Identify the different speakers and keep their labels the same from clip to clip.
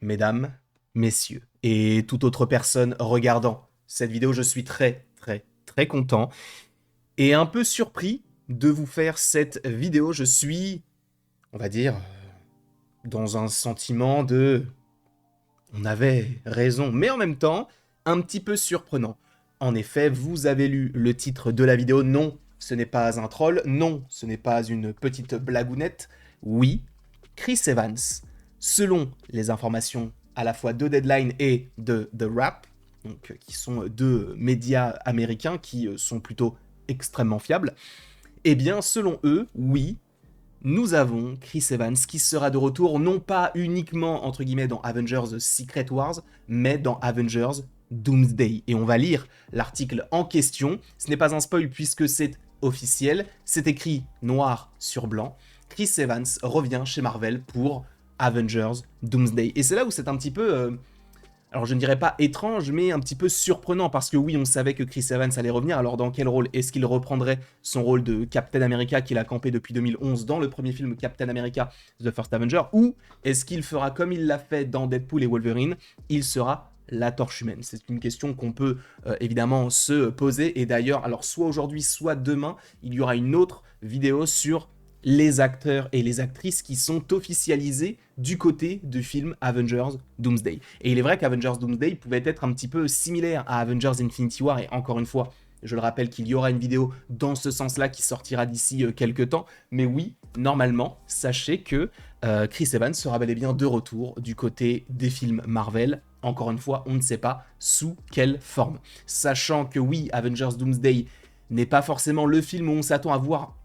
Speaker 1: Mesdames, messieurs, et toute autre personne regardant cette vidéo, je suis très, très, très content et un peu surpris de vous faire cette vidéo. Je suis, on va dire, dans un sentiment de on avait raison, mais en même temps, un petit peu surprenant. En effet, vous avez lu le titre de la vidéo. Non, ce n'est pas un troll. Non, ce n'est pas une petite blagounette. Oui, Chris Evans, selon les informations à la fois de Deadline et de The Wrap, donc, qui sont deux médias américains qui sont plutôt extrêmement fiables, eh bien, selon eux, oui, nous avons Chris Evans qui sera de retour non pas uniquement entre guillemets dans Avengers Secret Wars, mais dans Avengers Doomsday. Et on va lire l'article en question. Ce n'est pas un spoil puisque c'est officiel, c'est écrit noir sur blanc. Chris Evans revient chez Marvel pour Avengers Doomsday. Et c'est là où c'est un petit peu alors je ne dirais pas étrange, mais un petit peu surprenant, parce que oui, on savait que Chris Evans allait revenir, alors dans quel rôle? Est-ce qu'il reprendrait son rôle de Captain America qu'il a campé depuis 2011 dans le premier film Captain America The First Avenger, ou est-ce qu'il fera comme il l'a fait dans Deadpool et Wolverine, il sera la torche humaine? C'est une question qu'on peut évidemment se poser, et d'ailleurs, alors soit aujourd'hui, soit demain, il y aura une autre vidéo sur les acteurs et les actrices qui sont officialisés du côté du film Avengers Doomsday. Et il est vrai qu'Avengers Doomsday pouvait être un petit peu similaire à Avengers Infinity War, et encore une fois, je le rappelle qu'il y aura une vidéo dans ce sens-là qui sortira d'ici quelques temps, mais oui, normalement, sachez que Chris Evans sera bel et bien de retour du côté des films Marvel. Encore une fois, on ne sait pas sous quelle forme. Sachant que oui, Avengers Doomsday n'est pas forcément le film où on s'attend à voir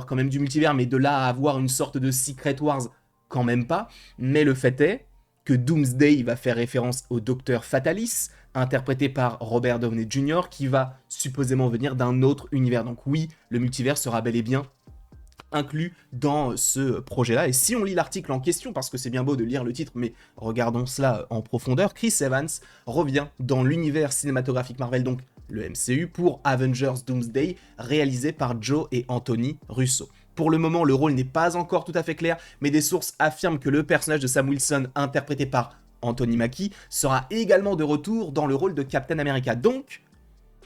Speaker 1: quand même du multivers, mais de là à avoir une sorte de Secret Wars, quand même pas. Mais le fait est que Doomsday va faire référence au Docteur Fatalis, interprété par Robert Downey Jr., qui va supposément venir d'un autre univers. Donc oui, le multivers sera bel et bien inclus dans ce projet-là. Et si on lit l'article en question, parce que c'est bien beau de lire le titre, mais regardons cela en profondeur, Chris Evans revient dans l'univers cinématographique Marvel, donc le MCU, pour Avengers Doomsday, réalisé par Joe et Anthony Russo. Pour le moment, le rôle n'est pas encore tout à fait clair, mais des sources affirment que le personnage de Sam Wilson, interprété par Anthony Mackie, sera également de retour dans le rôle de Captain America. Donc,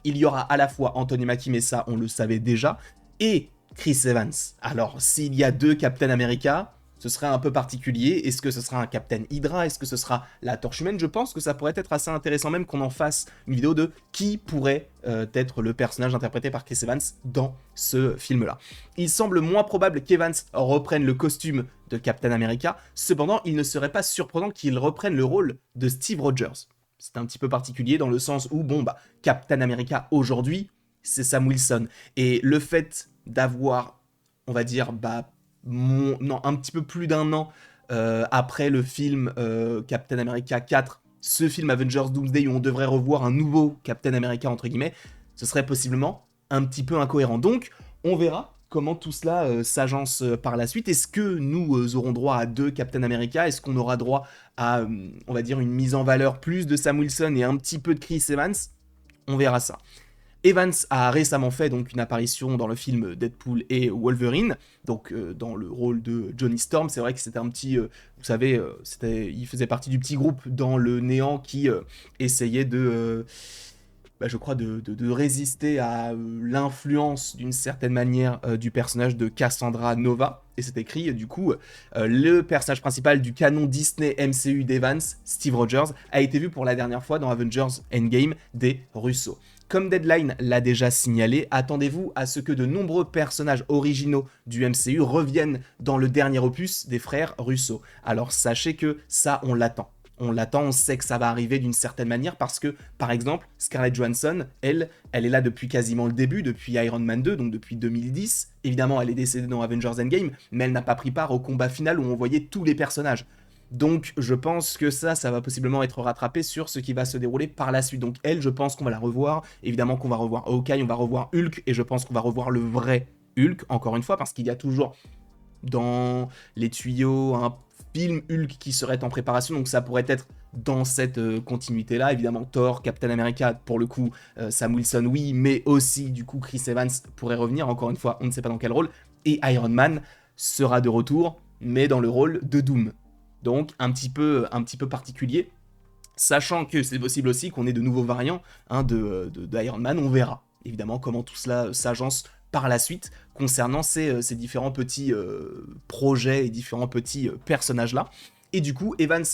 Speaker 1: il y aura à la fois Anthony Mackie, mais ça, on le savait déjà, et Chris Evans. Alors, s'il y a deux Captain America, ce serait un peu particulier. Est-ce que ce sera un Captain Hydra? Est-ce que ce sera la Torche Humaine? Je pense que ça pourrait être assez intéressant même qu'on en fasse une vidéo de qui pourrait être le personnage interprété par Chris Evans dans ce film-là. Il semble moins probable qu'Evans reprenne le costume de Captain America. Cependant, il ne serait pas surprenant qu'il reprenne le rôle de Steve Rogers. C'est un petit peu particulier dans le sens où, bon, bah, Captain America aujourd'hui, c'est Sam Wilson. Et le fait d'avoir, on va dire, bah, non, un petit peu plus d'un an après le film Captain America 4, ce film Avengers Doomsday où on devrait revoir un nouveau Captain America, entre guillemets, ce serait possiblement un petit peu incohérent. Donc, on verra comment tout cela s'agence par la suite. Est-ce que nous aurons droit à deux Captain America? Est-ce qu'on aura droit à, on va dire, une mise en valeur plus de Sam Wilson et un petit peu de Chris Evans? On verra ça. Evans a récemment fait donc une apparition dans le film Deadpool et Wolverine, donc dans le rôle de Johnny Storm. C'est vrai que c'était un petit, vous savez, il faisait partie du petit groupe dans le néant qui essayait de, bah, je crois, de résister à l'influence d'une certaine manière du personnage de Cassandra Nova. Et c'est écrit, du coup, le personnage principal du canon Disney MCU d'Evans, Steve Rogers, a été vu pour la dernière fois dans Avengers Endgame des Russo. Comme Deadline l'a déjà signalé, attendez-vous à ce que de nombreux personnages originaux du MCU reviennent dans le dernier opus des frères Russo. Alors sachez que ça, on l'attend. On l'attend, on sait que ça va arriver d'une certaine manière parce que, par exemple, Scarlett Johansson, elle est là depuis quasiment le début, depuis Iron Man 2, donc depuis 2010. Évidemment, elle est décédée dans Avengers Endgame, mais elle n'a pas pris part au combat final où on voyait tous les personnages. Donc je pense que ça va possiblement être rattrapé sur ce qui va se dérouler par la suite. Donc elle, je pense qu'on va la revoir. Évidemment qu'on va revoir Hawkeye, on va revoir Hulk, et je pense qu'on va revoir le vrai Hulk, encore une fois, parce qu'il y a toujours dans les tuyaux un film Hulk qui serait en préparation, donc ça pourrait être dans cette continuité-là. Évidemment, Thor, Captain America, pour le coup, Sam Wilson, oui, mais aussi, du coup, Chris Evans pourrait revenir, encore une fois, on ne sait pas dans quel rôle, et Iron Man sera de retour, mais dans le rôle de Doom. Donc un petit peu particulier. Sachant que c'est possible aussi qu'on ait de nouveaux variants hein, d'Iron Man, on verra évidemment comment tout cela s'agence par la suite concernant ces différents petits projets et différents petits personnages-là. Et du coup, Evans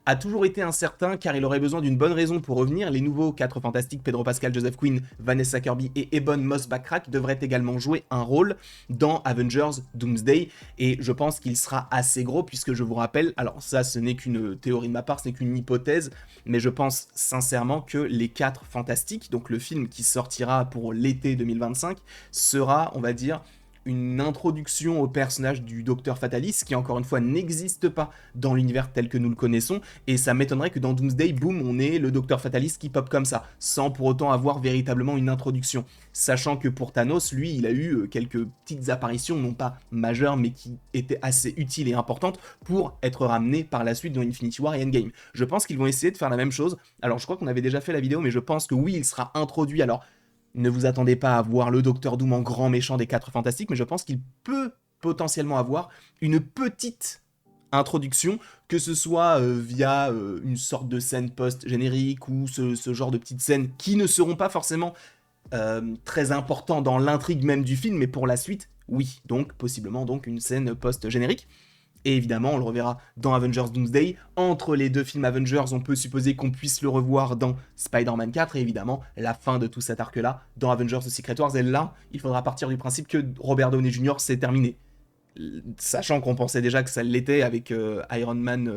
Speaker 1: a toujours été incertain car il aurait besoin d'une bonne raison pour revenir. Les nouveaux 4 fantastiques, Pedro Pascal, Joseph Quinn, Vanessa Kirby et Ebon Moss-Backrack devraient également jouer un rôle dans Avengers Doomsday et je pense qu'il sera assez gros puisque je vous rappelle, alors ça ce n'est qu'une théorie de ma part, ce n'est qu'une hypothèse, mais je pense sincèrement que les 4 fantastiques, donc le film qui sortira pour l'été 2025, sera, on va dire, une introduction au personnage du Docteur Fatalis qui encore une fois n'existe pas dans l'univers tel que nous le connaissons et ça m'étonnerait que dans Doomsday, boum, on ait le Docteur Fatalis qui pop comme ça, sans pour autant avoir véritablement une introduction. Sachant que pour Thanos, lui, il a eu quelques petites apparitions, non pas majeures, mais qui étaient assez utiles et importantes pour être ramenées par la suite dans Infinity War et Endgame. Je pense qu'ils vont essayer de faire la même chose. Alors je crois qu'on avait déjà fait la vidéo, mais je pense que oui, il sera introduit. Alors ne vous attendez pas à voir le Docteur Doom en grand méchant des 4 fantastiques, mais je pense qu'il peut potentiellement avoir une petite introduction, que ce soit via une sorte de scène post-générique ou ce genre de petites scènes qui ne seront pas forcément très importants dans l'intrigue même du film, mais pour la suite, oui. Donc, possiblement donc une scène post-générique. Et évidemment, on le reverra dans Avengers Doomsday. Entre les deux films Avengers, on peut supposer qu'on puisse le revoir dans Spider-Man 4. Et évidemment, la fin de tout cet arc-là dans Avengers The Secret Wars. Et là, il faudra partir du principe que Robert Downey Jr. c'est terminé. Sachant qu'on pensait déjà que ça l'était avec Iron Man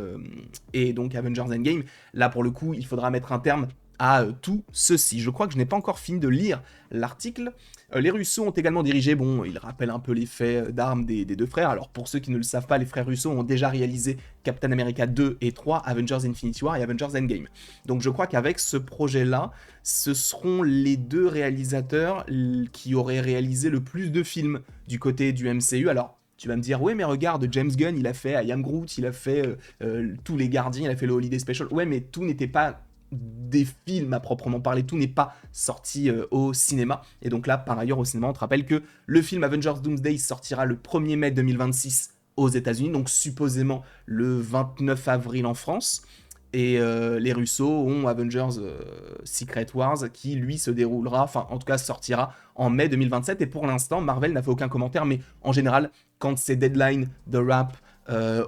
Speaker 1: et donc Avengers Endgame. Là, pour le coup, il faudra mettre un terme à tout ceci. Je crois que je n'ai pas encore fini de lire l'article. Les Russo ont également dirigé, bon, il rappelle un peu les faits d'armes des deux frères. Alors pour ceux qui ne le savent pas, les frères Russo ont déjà réalisé Captain America 2 et 3, Avengers Infinity War et Avengers Endgame. Donc je crois qu'avec ce projet-là, ce seront les deux réalisateurs qui auraient réalisé le plus de films du côté du MCU. Alors tu vas me dire, ouais, mais regarde, James Gunn, il a fait I Am Groot, il a fait tous les Gardiens, il a fait le Holiday Special. Ouais, mais tout n'était pas des films à proprement parler, tout n'est pas sorti au cinéma. Et donc là, par ailleurs, au cinéma, on te rappelle que le film Avengers Doomsday sortira le 1er mai 2026 aux États-Unis, donc supposément le 29 avril en France. Et les Russo ont Avengers Secret Wars qui, lui, se déroulera, enfin, en tout cas, sortira en mai 2027. Et pour l'instant, Marvel n'a fait aucun commentaire, mais en général, quand c'est Deadline, The Wrap,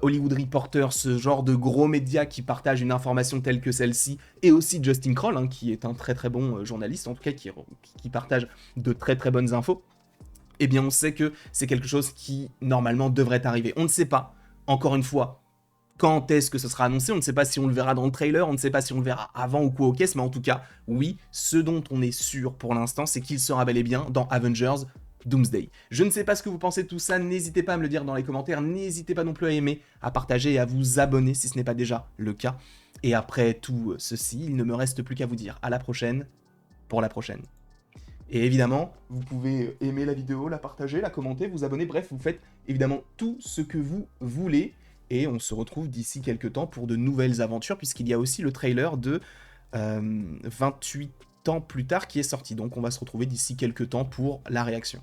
Speaker 1: Hollywood Reporter, ce genre de gros médias qui partagent une information telle que celle-ci, et aussi Justin Kroll, hein, qui est un très très bon journaliste, en tout cas qui partage de très très bonnes infos, eh bien on sait que c'est quelque chose qui normalement devrait arriver. On ne sait pas, encore une fois, quand est-ce que ce sera annoncé, on ne sait pas si on le verra dans le trailer, on ne sait pas si on le verra avant ou quoi aux caisses, mais en tout cas, oui, ce dont on est sûr pour l'instant, c'est qu'il sera bel et bien dans Avengers Doomsday. Je ne sais pas ce que vous pensez de tout ça, n'hésitez pas à me le dire dans les commentaires, n'hésitez pas non plus à aimer, à partager et à vous abonner si ce n'est pas déjà le cas. Et après tout ceci, il ne me reste plus qu'à vous dire à la prochaine pour la prochaine. Et évidemment, vous pouvez aimer la vidéo, la partager, la commenter, vous abonner, bref, vous faites évidemment tout ce que vous voulez. Et on se retrouve d'ici quelques temps pour de nouvelles aventures, puisqu'il y a aussi le trailer de 28 ans plus tard qui est sorti. Donc on va se retrouver d'ici quelques temps pour la réaction.